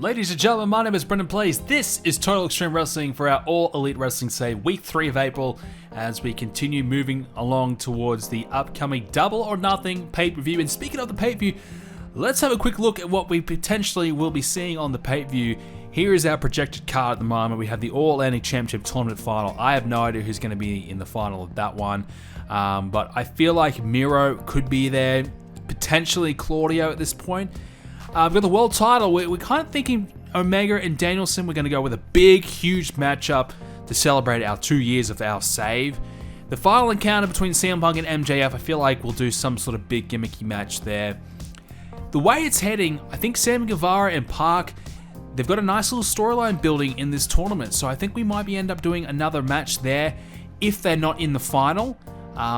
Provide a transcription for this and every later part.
Ladies and gentlemen, my name is Brendan Plays. This is Total Extreme Wrestling for our All Elite Wrestling Save Week 3 of April as we continue moving along towards the upcoming Double or Nothing pay-per-view. And speaking of the pay-per-view, let's have a quick look at what we potentially will be seeing on the pay-per-view. Here is our projected card at the moment. We have the All Atlantic Championship Tournament Final. I have no idea who's going to be in the final of that one, but I feel like Miro could be there, potentially Claudio at this point. We've got the world title. We're kind of thinking Omega and Danielson. We're going to go with a big, huge matchup to celebrate our 2 years of our save. The final encounter between CM Punk and MJF, I feel like we'll do some sort of big gimmicky match there. The way it's heading, I think Sammy Guevara and Park, they've got a nice little storyline building in this tournament. So I think we might end up doing another match there if they're not in the final,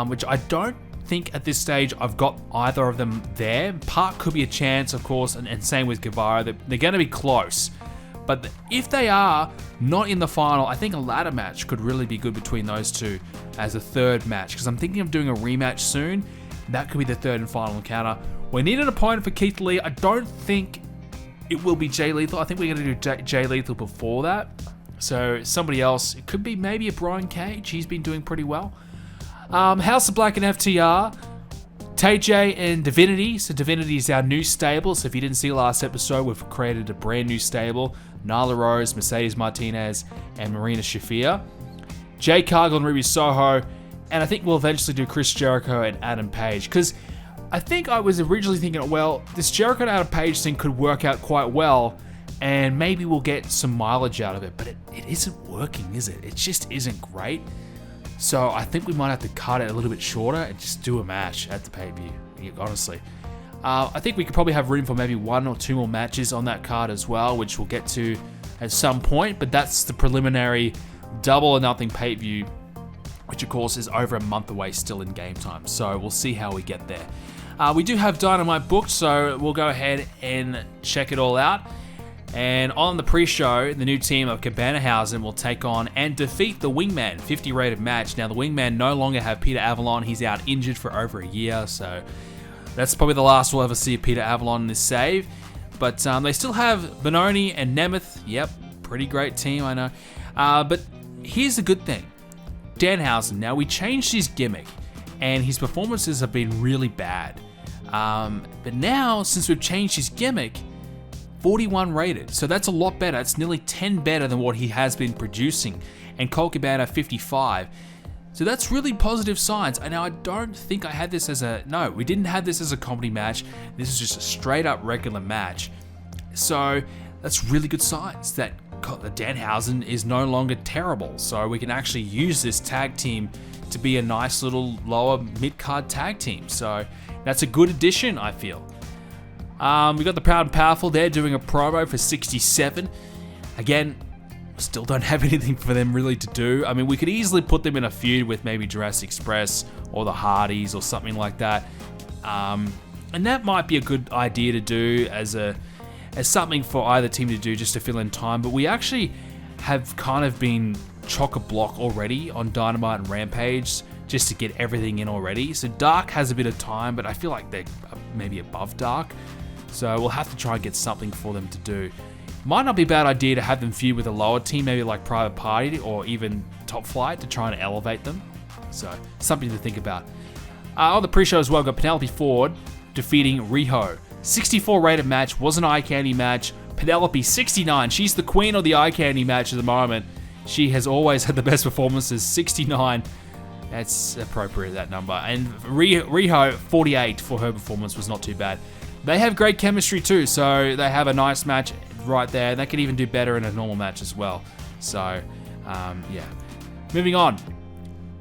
which I don't think at this stage I've got either of them there. Park could be a chance, of course, and same with Guevara. They're going to be close. But if they are not in the final, I think a ladder match could really be good between those two as a third match, because I'm thinking of doing a rematch soon. That could be the third and final encounter. We need an opponent for Keith Lee. I don't think it will be Jay Lethal. I think we're going to do Jay Lethal before that. So somebody else. It could be maybe a Brian Cage. He's been doing pretty well. House of Black and FTR, TJ and Divinity. So Divinity is our new stable. So if you didn't see last episode, we've created a brand new stable. Nyla Rose, Mercedes Martinez, and Marina Shafir. Jay Cargill and Ruby Soho. And I think we'll eventually do Chris Jericho and Adam Page. Because I think I was originally thinking, well, this Jericho and Adam Page thing could work out quite well. And maybe we'll get some mileage out of it. But it isn't working, is it? It just isn't great. So I think we might have to cut it a little bit shorter and just do a match at the pay-per-view, honestly. I think we could probably have room for maybe 1 or 2 more matches on that card as well, which we'll get to at some point. But that's the preliminary Double or Nothing pay-per-view, which of course is over a month away still in game time. So we'll see how we get there. We do have Dynamite booked, so we'll go ahead and check it all out. And on the pre-show, the new team of Cabanahausen will take on and defeat the Wingman, 50 rated match. Now the Wingman no longer have Peter Avalon. He's out injured for over a year, so that's probably the last we'll ever see of Peter Avalon in this save. But they still have Benoni and Nemeth. Yep, pretty great team, I know. But here's the good thing. Danhausen, now we changed his gimmick, and his performances have been really bad. But now, since we've changed his gimmick, 41 rated, so that's a lot better. It's nearly 10 better than what he has been producing. And Colt Cabana 55. So that's really positive signs. And now I don't think I had this as no, we didn't have this as a comedy match. This is just a straight up regular match. So that's really good signs that Danhausen is no longer terrible. So we can actually use this tag team to be a nice little lower mid-card tag team. So that's a good addition, I feel. We got the Proud and Powerful there doing a promo for 67. Again, still don't have anything for them really to do. I mean, we could easily put them in a feud with maybe Jurassic Express or the Hardys or something like that. And that might be a good idea to do as something for either team to do just to fill in time. But we actually have kind of been chock-a-block already on Dynamite and Rampage just to get everything in already. So Dark has a bit of time, but I feel like they're maybe above Dark. So we'll have to try and get something for them to do. Might not be a bad idea to have them feud with a lower team, maybe like Private Party or even Top Flight to try and elevate them. So something to think about. On the pre-show as well, we've got Penelope Ford defeating Riho. 64 rated match, was an eye candy match. Penelope 69, she's the queen of the eye candy match at the moment. She has always had the best performances, 69. That's appropriate, that number. And Riho 48 for her performance was not too bad. They have great chemistry too, so they have a nice match right there. They could even do better in a normal match as well. So, yeah. Moving on.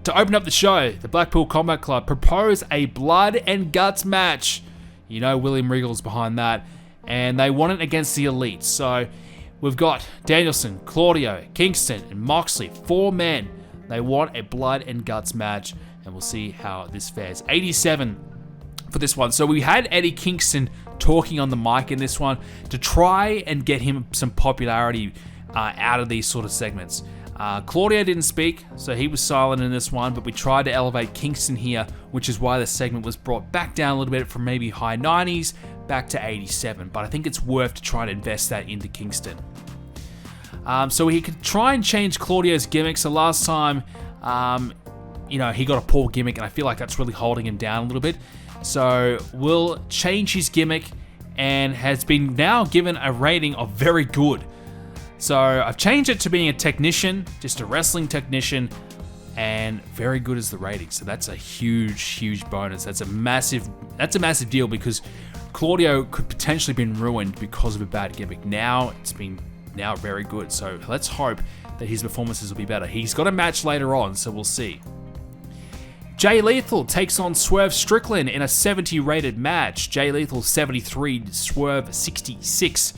To open up the show, the Blackpool Combat Club propose a blood and guts match. You know William Regal's behind that. And they want it against the Elite. So, we've got Danielson, Claudio, Kingston, and Moxley. 4 men. They want a blood and guts match. And we'll see how this fares. 87 for this one. So we had Eddie Kingston talking on the mic in this one to try and get him some popularity out of these sort of segments. Claudio didn't speak, so he was silent in this one, but we tried to elevate Kingston here, which is why the segment was brought back down a little bit from maybe high 90s back to 87, but I think it's worth to try to invest that into Kingston. So he could try and change Claudio's gimmick. So last time, he got a poor gimmick, and I feel like that's really holding him down a little bit. So we'll change his gimmick, and has been now given a rating of very good. So I've changed it to being a technician, just a wrestling technician, and very good is the rating. So that's a huge bonus. That's a massive deal, because Claudio could potentially been ruined because of a bad gimmick. Now it's been very good. So let's hope that his performances will be better. He's got a match later on, so we'll see. Jay Lethal takes on Swerve Strickland in a 70 rated match. Jay Lethal 73, Swerve 66.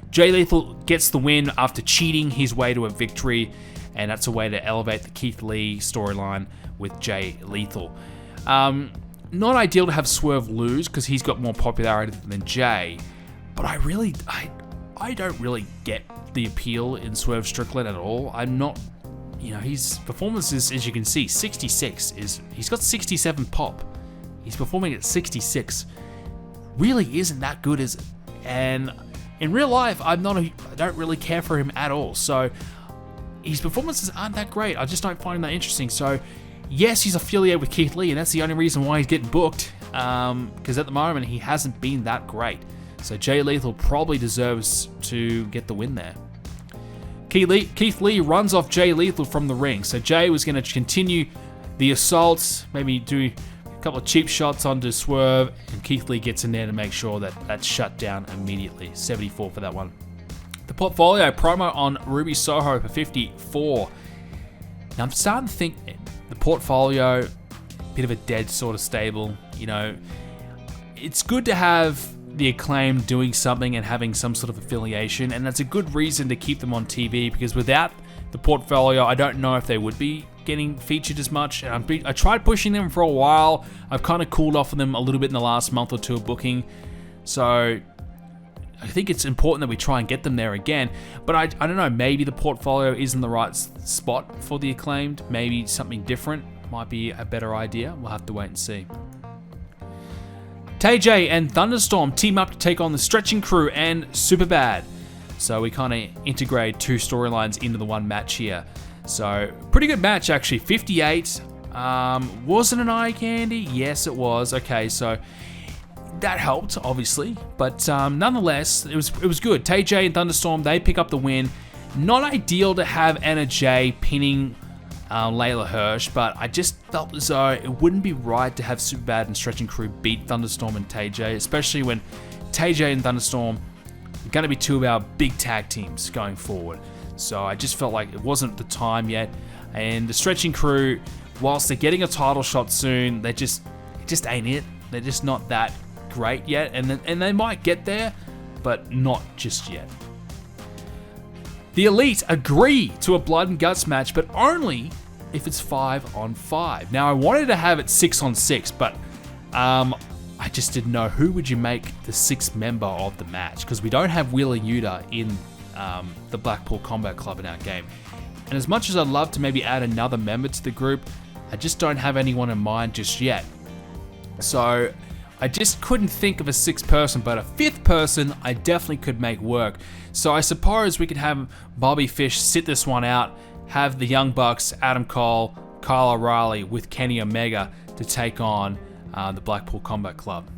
Jay Lethal gets the win after cheating his way to a victory, and that's a way to elevate the Keith Lee storyline with Jay Lethal. Not ideal to have Swerve lose, because he's got more popularity than Jay, but I don't really get the appeal in Swerve Strickland at all. I'm not, his performances, as you can see, 66 he's got 67 pop. He's performing at 66. Really isn't that good, is it? And in real life, I don't really care for him at all. So his performances aren't that great. I just don't find him that interesting. So yes, he's affiliated with Keith Lee, and that's the only reason why he's getting booked. Because at the moment, he hasn't been that great. So Jay Lethal probably deserves to get the win there. Keith Lee runs off Jay Lethal from the ring. So Jay was going to continue the assaults, maybe do a couple of cheap shots onto Swerve, and Keith Lee gets in there to make sure that that's shut down immediately. 74 for that one. The Portfolio promo on Ruby Soho for 54. Now I'm starting to think the Portfolio, bit of a dead sort of stable. It's good to have the Acclaim doing something and having some sort of affiliation, and that's a good reason to keep them on TV, because without the Portfolio, I don't know if they would be getting featured as much. I tried pushing them for a while. I've kind of cooled off of them a little bit in the last month or two of booking, so I think it's important that we try and get them there again. But I don't know, maybe the Portfolio isn't the right spot for the Acclaimed. Maybe something different might be a better idea. We'll have to wait and see. TJ and Thunderstorm team up to take on the Stretching Crew and Superbad. So we kind of integrate two storylines into the one match here. So pretty good match actually. 58. Wasn't an eye candy? Yes, it was. Okay, so that helped obviously, but nonetheless, it was good. TJ and Thunderstorm, they pick up the win. Not ideal to have Anna Jay pinning Layla Hirsch, but I just felt as though it wouldn't be right to have Superbad and Stretching Crew beat Thunderstorm and TJ, especially when TJ and Thunderstorm are going to be two of our big tag teams going forward. So I just felt like it wasn't the time yet. And the Stretching Crew, whilst they're getting a title shot soon, it just ain't it. They're just not that great yet, and they might get there, but not just yet. The Elite agree to a blood and guts match, but only if it's 5-on-5. Now I wanted to have it 6-on-6, but I just didn't know who would you make the sixth member of the match, because we don't have Wheeler Yuta in the Blackpool Combat Club in our game. And as much as I'd love to maybe add another member to the group, I just don't have anyone in mind just yet. So I just couldn't think of a sixth person, but a fifth person I definitely could make work. So I suppose we could have Bobby Fish sit this one out, have the Young Bucks, Adam Cole, Kyle O'Reilly with Kenny Omega to take on the Blackpool Combat Club.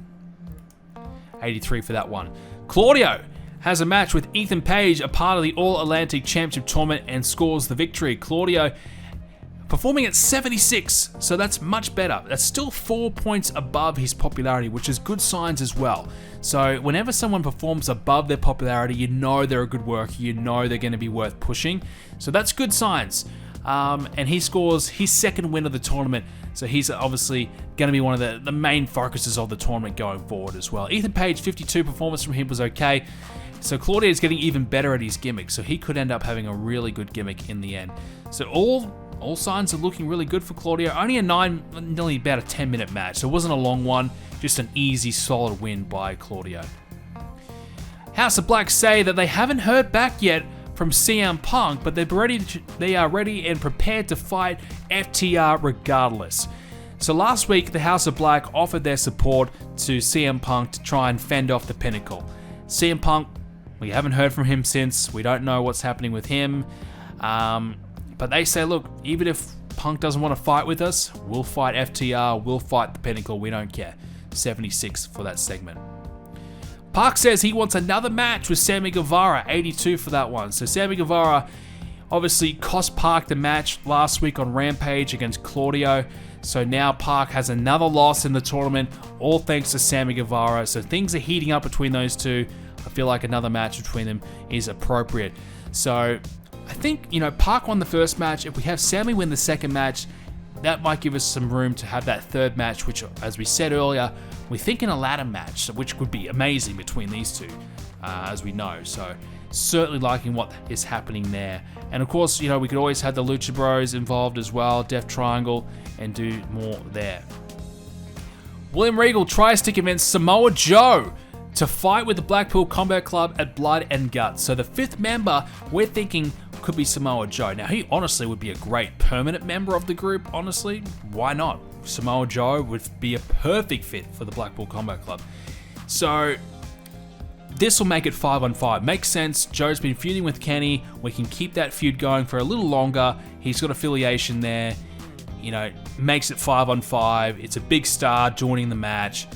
83 for that one. Claudio has a match with Ethan Page, a part of the All-Atlantic Championship Tournament, and scores the victory. Claudio performing at 76, so that's much better. That's still 4 points above his popularity, which is good signs as well. So whenever someone performs above their popularity, you know they're a good worker, you know they're going to be worth pushing. So that's good signs. And he scores his second win of the tournament, so he's obviously going to be one of the main focuses of the tournament going forward as well. Ethan Page, 52 performance from him was okay. So Claudio is getting even better at his gimmick, so he could end up having a really good gimmick in the end. So all signs are looking really good for Claudio. Only nearly about a 10-minute match, so it wasn't a long one, just an easy, solid win by Claudio. House of Black say that they haven't heard back yet from CM Punk, but they are ready and prepared to fight FTR regardless. So last week, the House of Black offered their support to CM Punk to try and fend off the Pinnacle. CM Punk, we haven't heard from him since. We don't know what's happening with him. But they say, look, even if Punk doesn't want to fight with us, we'll fight FTR, we'll fight the Pinnacle, we don't care. 76 for that segment. Park says he wants another match with Sammy Guevara, 82 for that one. So Sammy Guevara obviously cost Park the match last week on Rampage against Claudio. So now Park has another loss in the tournament, all thanks to Sammy Guevara. So things are heating up between those two. I feel like another match between them is appropriate. So I think, Park won the first match. If we have Sammy win the second match, that might give us some room to have that third match, which, as we said earlier, we're thinking a ladder match, which would be amazing between these two, as we know. So certainly liking what is happening there. And of course, we could always have the Lucha Bros involved as well, Death Triangle, and do more there. William Regal tries to convince Samoa Joe to fight with the Blackpool Combat Club at Blood and Guts. So the fifth member, we're thinking, could be Samoa Joe. Now, he honestly would be a great permanent member of the group, honestly. Why not? Samoa Joe would be a perfect fit for the Blackpool Combat Club. So this will make it 5-on-5. Makes sense. Joe's been feuding with Kenny. We can keep that feud going for a little longer. He's got affiliation there. Makes it 5-on-5. It's a big star joining the match.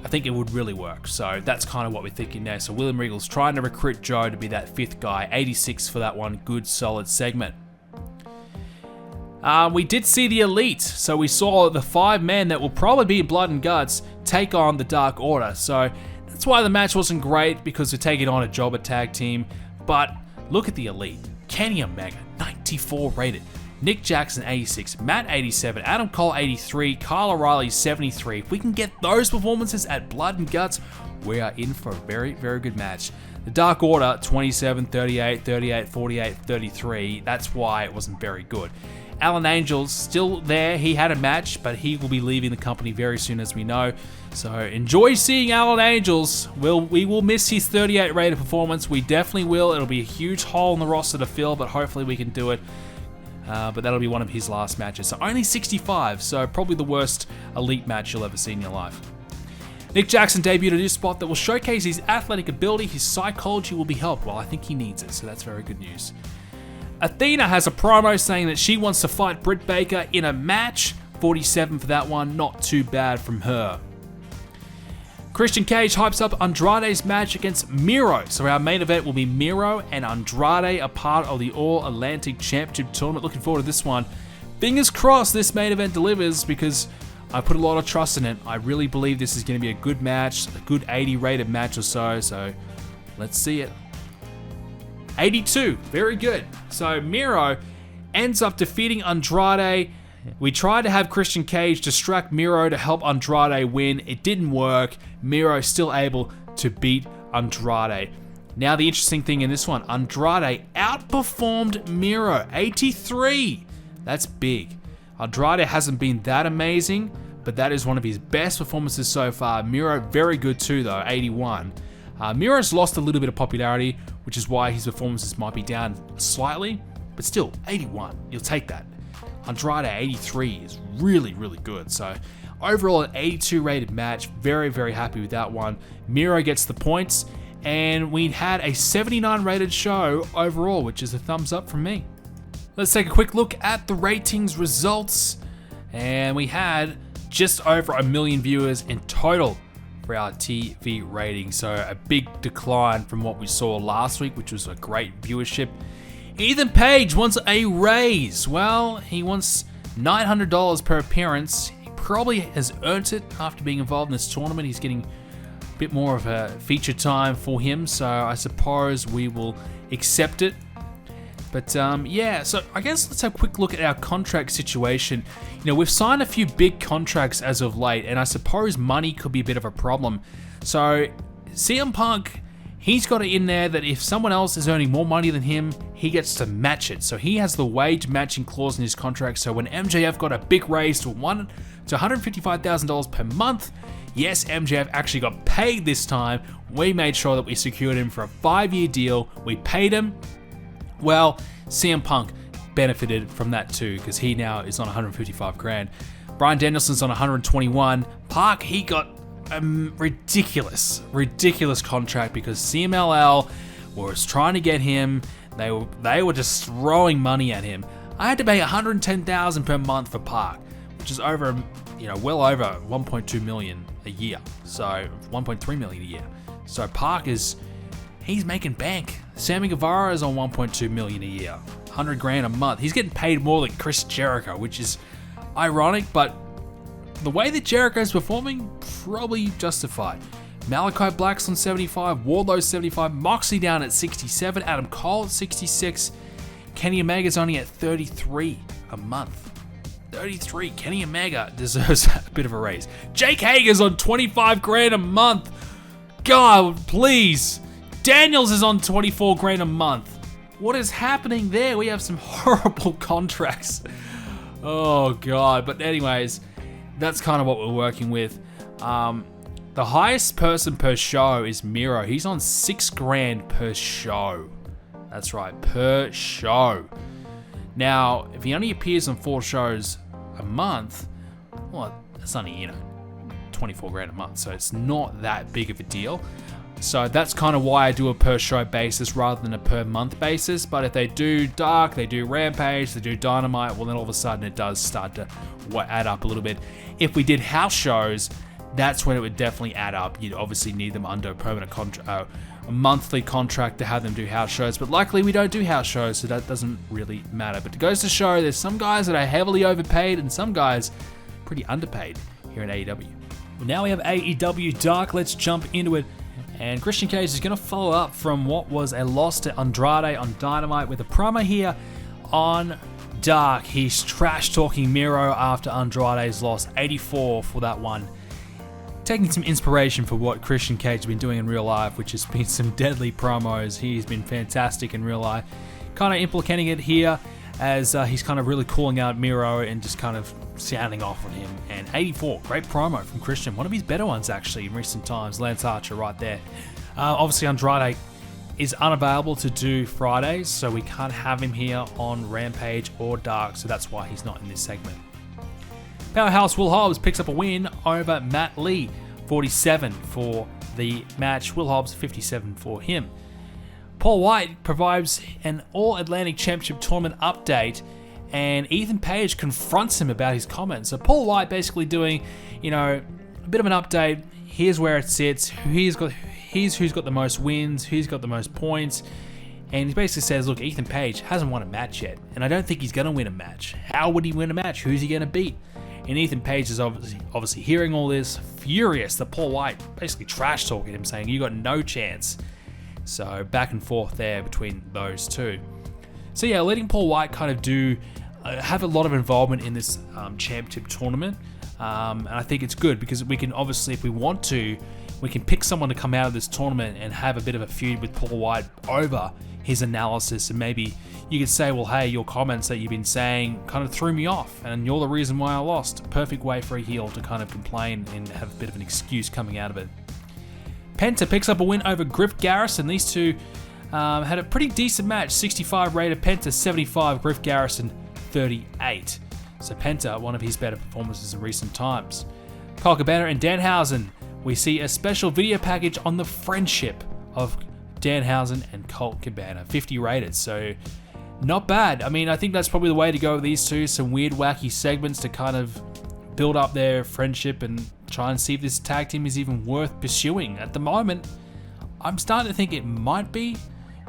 I think it would really work. So that's kind of what we're thinking there. So William Regal's trying to recruit Joe to be that fifth guy. 86 for that one. Good, solid segment. We did see the Elite. So we saw the 5 men that will probably be in Blood and Guts take on the Dark Order. So that's why the match wasn't great, because they're taking on a jobber tag team. But look at the Elite. Kenny Omega, 94 rated. Nick Jackson, 86. Matt, 87. Adam Cole, 83. Kyle O'Reilly, 73. If we can get those performances at Blood and Guts, we are in for a very, very good match. The Dark Order, 27, 38, 38, 48, 33. That's why it wasn't very good. Alan Angel's still there. He had a match, but he will be leaving the company very soon, as we know. So enjoy seeing Alan Angels. We will miss his 38 rated performance. We definitely will. It'll be a huge hole in the roster to fill, but hopefully we can do it. But that'll be one of his last matches. So only 65, so probably the worst Elite match you'll ever see in your life. Nick Jackson debuted a new spot that will showcase his athletic ability. His psychology will be helped. Well, I think he needs it, so that's very good news. Athena has a promo saying that she wants to fight Britt Baker in a match. 47 for that one, not too bad from her. Christian Cage hypes up Andrade's match against Miro. So our main event will be Miro and Andrade, a part of the All-Atlantic Championship Tournament. Looking forward to this one. Fingers crossed this main event delivers, because I put a lot of trust in it. I really believe this is going to be a good match, a good 80 rated match or so. So let's see it. 82, very good. So Miro ends up defeating Andrade. We tried to have Christian Cage distract Miro to help Andrade win. It didn't work. Miro still able to beat Andrade. Now the interesting thing in this one, Andrade outperformed Miro, 83. That's big. Andrade hasn't been that amazing, but that is one of his best performances so far. Miro, very good too though, 81. Miro's lost a little bit of popularity, which is why his performances might be down slightly, but still, 81, you'll take that. Andrade 83 is really, really good. So overall, an 82 rated match. Very, very happy with that one. Miro gets the points, and we had a 79 rated show overall, which is a thumbs up from me. Let's take a quick look at the ratings results. And we had just over 1 million viewers in total for our TV rating. So a big decline from what we saw last week, which was a great viewership. Ethan Page wants a raise. Well, he wants $900 per appearance. He probably has earned it after being involved in this tournament. He's getting a bit more of a feature time for him, so I suppose we will accept it. But yeah, so I guess let's have a quick look at our contract situation. We've signed a few big contracts as of late, and I suppose money could be a bit of a problem. So CM Punk, he's got it in there that if someone else is earning more money than him, he gets to match it. So he has the wage matching clause in his contract. So when MJF got a big raise to $155,000 per month, yes, MJF actually got paid this time. We made sure that we secured him for a 5-year deal. We paid him. Well, CM Punk benefited from that too, because he now is on $155,000. Bryan Danielson's on 121. Park, he got a ridiculous contract because CMLL was trying to get him. They were just throwing money at him. I had to pay $110,000 per month for Park, which is over, well over 1.2 million a year. So 1.3 million a year. So Park he's making bank. Sammy Guevara is on 1.2 million a year, $100,000 a month. He's getting paid more than Chris Jericho, which is ironic, but the way that Jericho's performing, probably justified. Malachi Black's on 75, Wardlow's 75, Moxley down at 67, Adam Cole at 66, Kenny Omega's only at 33 a month. 33. Kenny Omega deserves a bit of a raise. Jake Hager's on $25,000 a month. God, please. Daniels is on $24,000 a month. What is happening there? We have some horrible contracts. Oh, God. But anyways, that's kind of what we're working with. The highest person per show is Miro. He's on $6,000 per show. That's right, per show. Now, if he only appears on 4 shows a month, well, that's only, $24,000 a month. So it's not that big of a deal. So that's kind of why I do a per show basis rather than a per month basis. But if they do Dark, they do Rampage, they do Dynamite, well then all of a sudden it does start to add up a little bit. If we did house shows, that's when it would definitely add up. You'd obviously need them under a permanent contract, a monthly contract to have them do house shows. But luckily we don't do house shows, so that doesn't really matter. But it goes to show there's some guys that are heavily overpaid and some guys pretty underpaid here in AEW. Well, now we have AEW Dark. Let's jump into it. And Christian Cage is going to follow up from what was a loss to Andrade on Dynamite with a promo here on Dark. He's trash-talking Miro after Andrade's loss, 84 for that one. Taking some inspiration for what Christian Cage has been doing in real life, which has been some deadly promos. He's been fantastic in real life. Kind of implicating it here as he's kind of really calling out Miro and just kind of sounding off on him. And 84, great promo from Christian. One of his better ones, actually, in recent times. Lance Archer right there. Obviously, Andrade is unavailable to do Fridays, so we can't have him here on Rampage or Dark, so that's why he's not in this segment. Powerhouse Will Hobbs picks up a win over Matt Lee, 47 for the match. Will Hobbs, 57 for him. Paul White provides an All-Atlantic Championship Tournament update, and Ethan Page confronts him about his comments. So Paul White basically doing, a bit of an update. Here's where it sits. Here's who's got the most wins. Who's got the most points. And he basically says, look, Ethan Page hasn't won a match yet, and I don't think he's going to win a match. How would he win a match? Who's he going to beat? And Ethan Page is obviously hearing all this, furious that Paul White basically trash-talking him, saying, you got no chance. So back and forth there between those two. So yeah, letting Paul White kind of have a lot of involvement in this championship tournament. And I think it's good because we can obviously, if we want to, we can pick someone to come out of this tournament and have a bit of a feud with Paul White over his analysis. And maybe you could say, well, hey, your comments that you've been saying kind of threw me off and you're the reason why I lost. Perfect way for a heel to kind of complain and have a bit of an excuse coming out of it. Penta picks up a win over Griff Garrison. These two had a pretty decent match. 65 rated Penta, 75 Griff Garrison, 38. So Penta, one of his better performances in recent times. Colt Cabana and Danhausen. We see a special video package on the friendship of Danhausen and Colt Cabana. 50 rated, so not bad. I mean, I think that's probably the way to go with these two. Some weird, wacky segments to kind of build up their friendship and try and see if this tag team is even worth pursuing. At the moment, I'm starting to think it might be.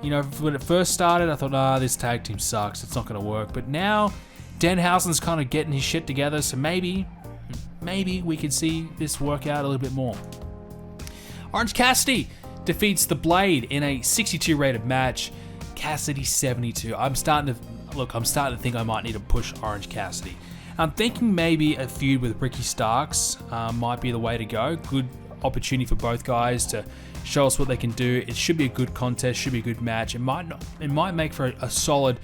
When it first started, I thought, this tag team sucks. It's not going to work. But now, Danhausen's kind of getting his shit together, so maybe we could see this work out a little bit more. Orange Cassidy defeats The Blade in a 62 rated match. Cassidy 72. I'm starting to think I might need to push Orange Cassidy. I'm thinking maybe a feud with Ricky Starks might be the way to go. Good opportunity for both guys to show us what they can do. It should be a good contest, should be a good match. It might make for a solid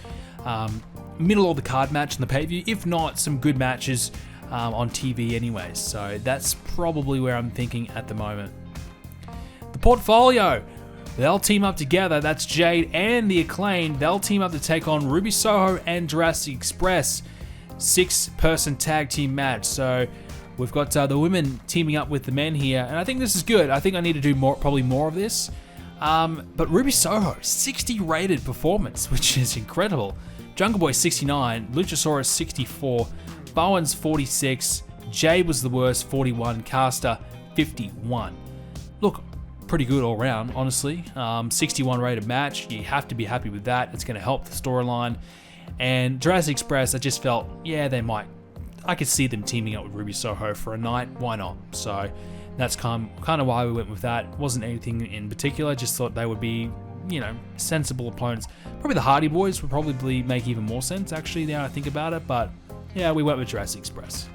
middle of the card match in the pay-per-view. If not, some good matches on TV anyways. So that's probably where I'm thinking at the moment. The Portfolio. They'll team up together. That's Jade and the Acclaimed. They'll team up to take on Ruby Soho and Jurassic Express. 6-person tag team match. So we've got the women teaming up with the men here, and I think this is good. I think I need to do probably more of this. But Ruby Soho, 60 rated performance, which is incredible. Jungle Boy 69, Luchasaurus 64, Bowens 46, Jade was the worst 41, Caster 51. Look, pretty good all round, honestly. 61 rated match, you have to be happy with that. It's going to help the storyline. And Jurassic Express, I just felt, yeah, they might. I could see them teaming up with Ruby Soho for a night. Why not? So that's kind of why we went with that. It wasn't anything in particular. Just thought they would be, sensible opponents. Probably the Hardy Boys would probably make even more sense, actually, now I think about it. But yeah, we went with Jurassic Express.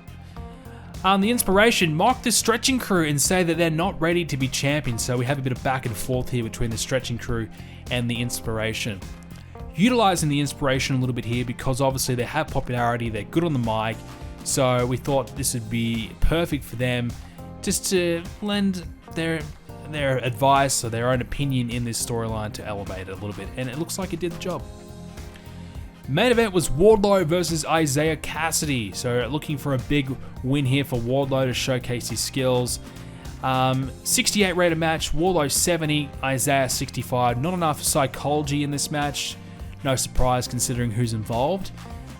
The Inspiration mock the Stretching Crew and say that they're not ready to be champions. So we have a bit of back and forth here between the Stretching Crew and the Inspiration. Utilizing the Inspiration a little bit here because obviously they have popularity, they're good on the mic. So we thought this would be perfect for them just to lend their advice or their own opinion in this storyline to elevate it a little bit, and it looks like it did the job. Main event was Wardlow versus Isaiah Cassidy, so looking for a big win here for Wardlow to showcase his skills. 68 rated match, Wardlow 70, Isaiah 65. Not enough psychology in this match, no surprise considering who's involved.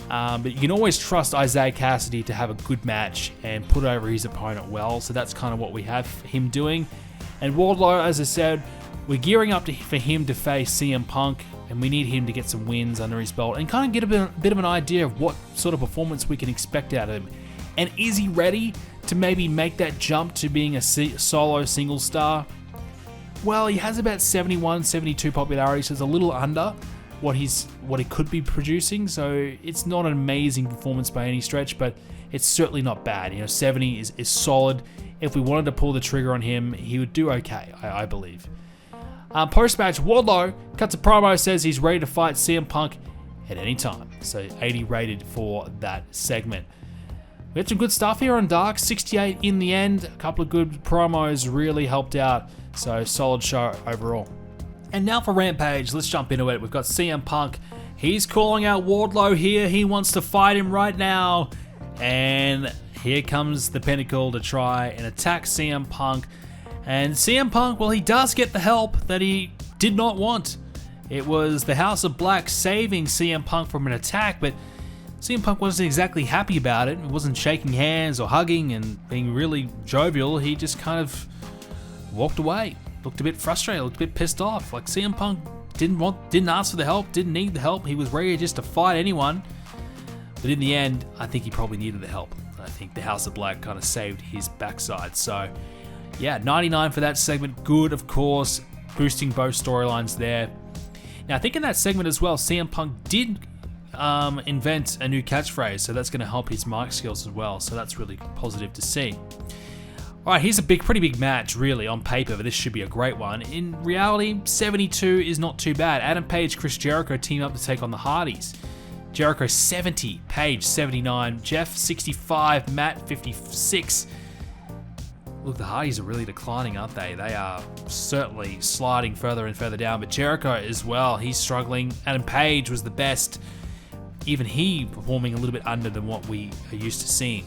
But you can always trust Isaiah Cassidy to have a good match and put over his opponent well, so that's kind of what we have him doing. And Wardlow, as I said, we're gearing up for him to face CM Punk, and we need him to get some wins under his belt and kind of get a bit of an idea of what sort of performance we can expect out of him. And is he ready to maybe make that jump to being a solo single star? Well, he has about 71, 72 popularity, so it's a little under what he could be producing, so it's not an amazing performance by any stretch, but it's certainly not bad. 70 is solid. If we wanted to pull the trigger on him, he would do okay, I believe. Post-match, Wardlow cuts a promo, says he's ready to fight CM Punk at any time, so 80 rated for that segment. We had some good stuff here on Dark, 68 in the end, a couple of good promos really helped out, so solid show overall. And now for Rampage, let's jump into it. We've got CM Punk. He's calling out Wardlow here. He wants to fight him right now. And here comes the Pinnacle to try and attack CM Punk. And CM Punk, well, he does get the help that he did not want. It was the House of Black saving CM Punk from an attack, but CM Punk wasn't exactly happy about it. He wasn't shaking hands or hugging and being really jovial. He just kind of walked away. Looked a bit frustrated, looked a bit pissed off. Like CM Punk didn't ask for the help, didn't need the help. He was ready just to fight anyone. But in the end, I think he probably needed the help. I think the House of Black kind of saved his backside. So yeah, 99 for that segment. Good, of course, boosting both storylines there. Now I think in that segment as well, CM Punk did invent a new catchphrase, so that's going to help his mic skills as well. So that's really positive to see. Alright, here's a pretty big match, really, on paper, but this should be a great one. In reality, 72 is not too bad. Adam Page, Chris Jericho team up to take on the Hardys. Jericho 70, Page 79, Jeff 65, Matt 56. Look, the Hardys are really declining, aren't they? They are certainly sliding further and further down, but Jericho as well, he's struggling. Adam Page was the best. Even he performing a little bit under than what we are used to seeing.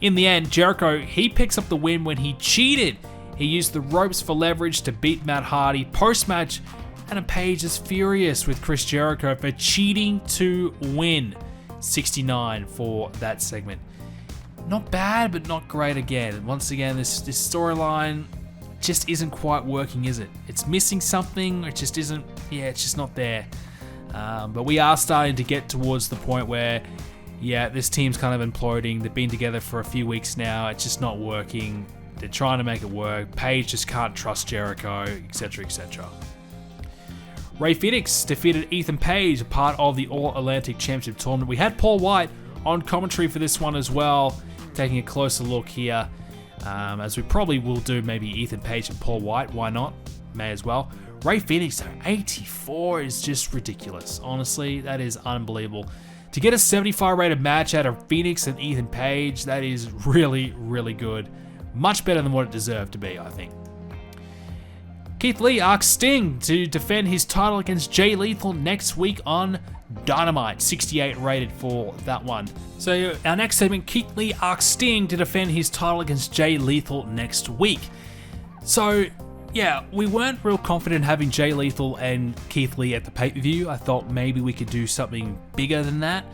In the end, Jericho, he picks up the win when he cheated. He used the ropes for leverage to beat Matt Hardy. Post-match, Adam Page is furious with Chris Jericho for cheating to win. 69 for that segment. Not bad, but not great again. Once again, this storyline just isn't quite working, is it? It's missing something. It just isn't, it's just not there. But we are starting to get towards the point where this team's kind of imploding. They've been together for a few weeks now. It's just not working. They're trying to make it work. Page just can't trust Jericho, etc., etc. Ray Phoenix defeated Ethan Page, a part of the All-Atlantic Championship Tournament. We had Paul White on commentary for this one as well, taking a closer look here, as we probably will do maybe Ethan Page and Paul White. Why not? May as well. Ray Phoenix, though, 84 is just ridiculous. Honestly, that is unbelievable. To get a 75 rated match out of Phoenix and Ethan Page, that is really, really good. Much better than what it deserved to be, I think. Keith Lee asks Sting to defend his title against Jay Lethal next week on Dynamite, 68 rated for that one. So our next segment, Keith Lee asks Sting to defend his title against Jay Lethal next week. So yeah, we weren't real confident having Jay Lethal and Keith Lee at the pay-per-view. I thought maybe we could do something bigger than that.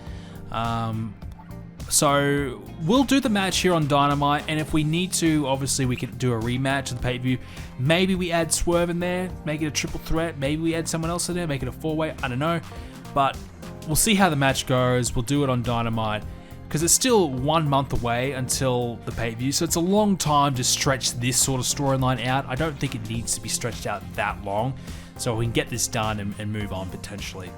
So we'll do the match here on Dynamite, and if we need to, obviously we can do a rematch of the pay-per-view. Maybe we add Swerve in there, make it a triple threat. Maybe we add someone else in there, make it a four-way. I don't know. But we'll see how the match goes. We'll do it on Dynamite, because it's still 1 month away until the pay-per-view, so it's a long time to stretch this sort of storyline out. I don't think it needs to be stretched out that long, so we can get this done and move on potentially.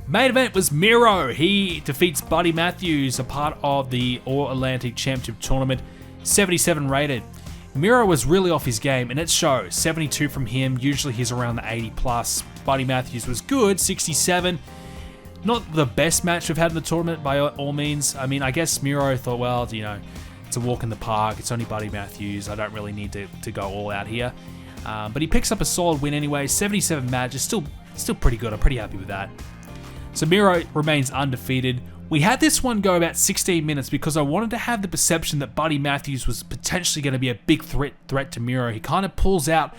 Main event was Miro. He defeats Buddy Matthews, a part of the All-Atlantic Championship Tournament, 77 rated. Miro was really off his game, and it shows. 72 from him, usually he's around the 80 plus. Buddy Matthews was good, 67. Not the best match we've had in the tournament by all means. I mean, I guess Miro thought, well, you know, it's a walk in the park. It's only Buddy Matthews. I don't really need to go all out here. But he picks up a solid win anyway. 77 match is still pretty good. I'm pretty happy with that. So Miro remains undefeated. We had this one go about 16 minutes because I wanted to have the perception that Buddy Matthews was potentially going to be a big threat to Miro. He kind of pulls out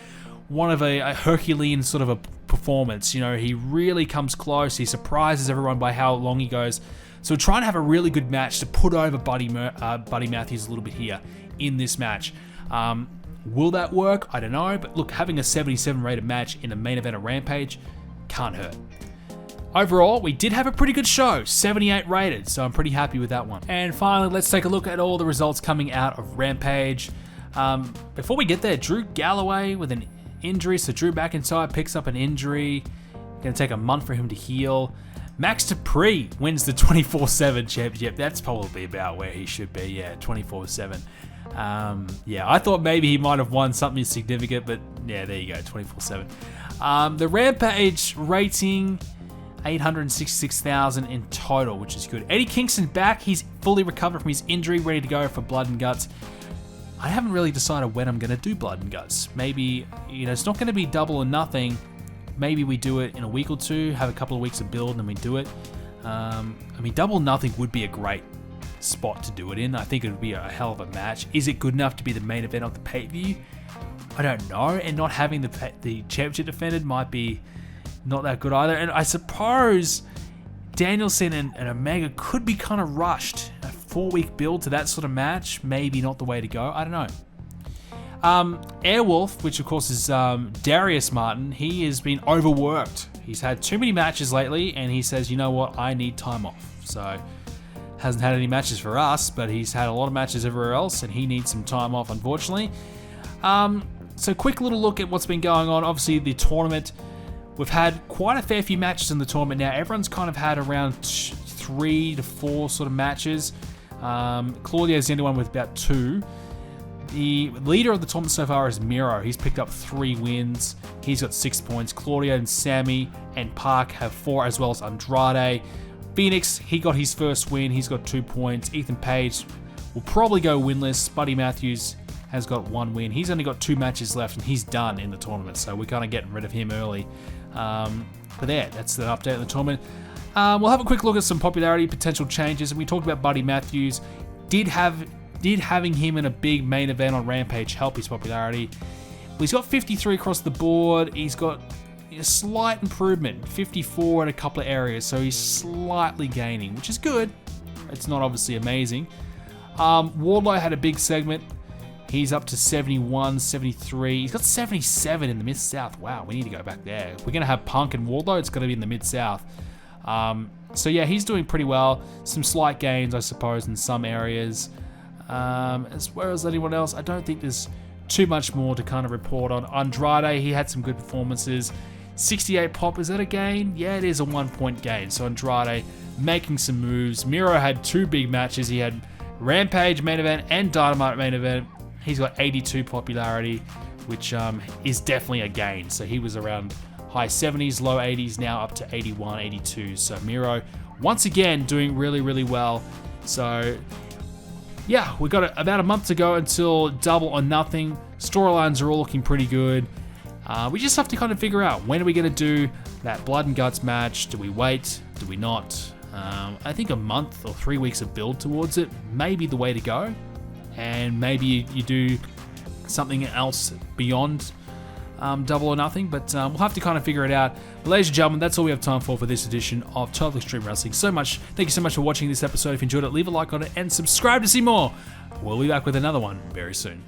one of a Herculean sort of a performance. You know, he really comes close. He surprises everyone by how long he goes. So we're trying to have a really good match to put over Buddy Matthews a little bit here in this match. Will that work? I don't know. But look, having a 77 rated match in a main event of Rampage can't hurt. Overall, we did have a pretty good show, 78 rated, so I'm pretty happy with that one. And finally, let's take a look at all the results coming out of Rampage. Before we get there, Drew Galloway with an injury, so Drew McIntyre picks up an injury. Gonna take a month for him to heal. Max Dupree wins the 24/7 championship. That's probably about where he should be, yeah, 24/7. Yeah, I thought maybe he might have won something significant, but yeah, there you go, 24/7. The Rampage rating, 866,000 in total, which is good. Eddie Kingston back. He's fully recovered from his injury, ready to go for Blood and Guts. I haven't really decided when I'm going to do Blood and Guts. Maybe, you know, it's not going to be double or nothing. Maybe we do it in a week or two, have a couple of weeks of build, and then we do it. I mean, double or nothing would be a great spot to do it in. I think it would be a hell of a match. Is it good enough to be the main event of the pay-per-view? I don't know. And not having the championship defended might be not that good either. And I suppose Danielson and Omega could be kind of rushed. A 4-week build to that sort of match, maybe not the way to go. I don't know. Airwolf, which of course is Darius Martin, he has been overworked. He's had too many matches lately, and he says, you know what, I need time off. So, hasn't had any matches for us, but he's had a lot of matches everywhere else, and he needs some time off, unfortunately. So quick little look at what's been going on. Obviously, the tournament, we've had quite a fair few matches in the tournament now. Everyone's kind of had around 3 to 4 sort of matches. Claudio's the only one with about 2. The leader of the tournament so far is Miro. He's picked up 3 wins. He's got 6 points. Claudio and Sammy and Park have 4, as well as Andrade. Phoenix, he got his first win. He's got 2 points. Ethan Page will probably go winless. Buddy Matthews has got 1 win. He's only got 2 matches left, and he's done in the tournament, so we're kind of getting rid of him early. But there, that's the update on the tournament. We'll have a quick look at some popularity, potential changes, and we talked about Buddy Matthews. Did having him in a big main event on Rampage help his popularity? Well, he's got 53 across the board. He's got a slight improvement, 54 in a couple of areas, so he's slightly gaining, which is good. It's not obviously amazing. Wardlow had a big segment. He's up to 71, 73. He's got 77 in the Mid-South. Wow, we need to go back there. If we're going to have Punk and Wardlow, it's going to be in the Mid-South. So yeah, he's doing pretty well. Some slight gains, I suppose, in some areas. As well as anyone else, I don't think there's too much more to kind of report on. Andrade, he had some good performances. 68 pop, is that a gain? Yeah, it is a 1-point gain. So Andrade making some moves. Miro had 2 big matches. He had Rampage main event and Dynamite main event. He's got 82 popularity, which is definitely a gain. So he was around high 70s, low 80s, now up to 81, 82. So Miro, once again, doing really, really well. So yeah, we've got about a month to go until Double or Nothing. Storylines are all looking pretty good. We just have to kind of figure out when are we going to do that blood and guts match. Do we wait? Do we not? I think a month or 3 weeks of build towards it may be the way to go. And maybe you do something else beyond Double or Nothing, but we'll have to kind of figure it out. But ladies and gentlemen, that's all we have time for this edition of Total Extreme Wrestling. Thank you so much for watching this episode. If you enjoyed it, leave a like on it and subscribe to see more. We'll be back with another one very soon.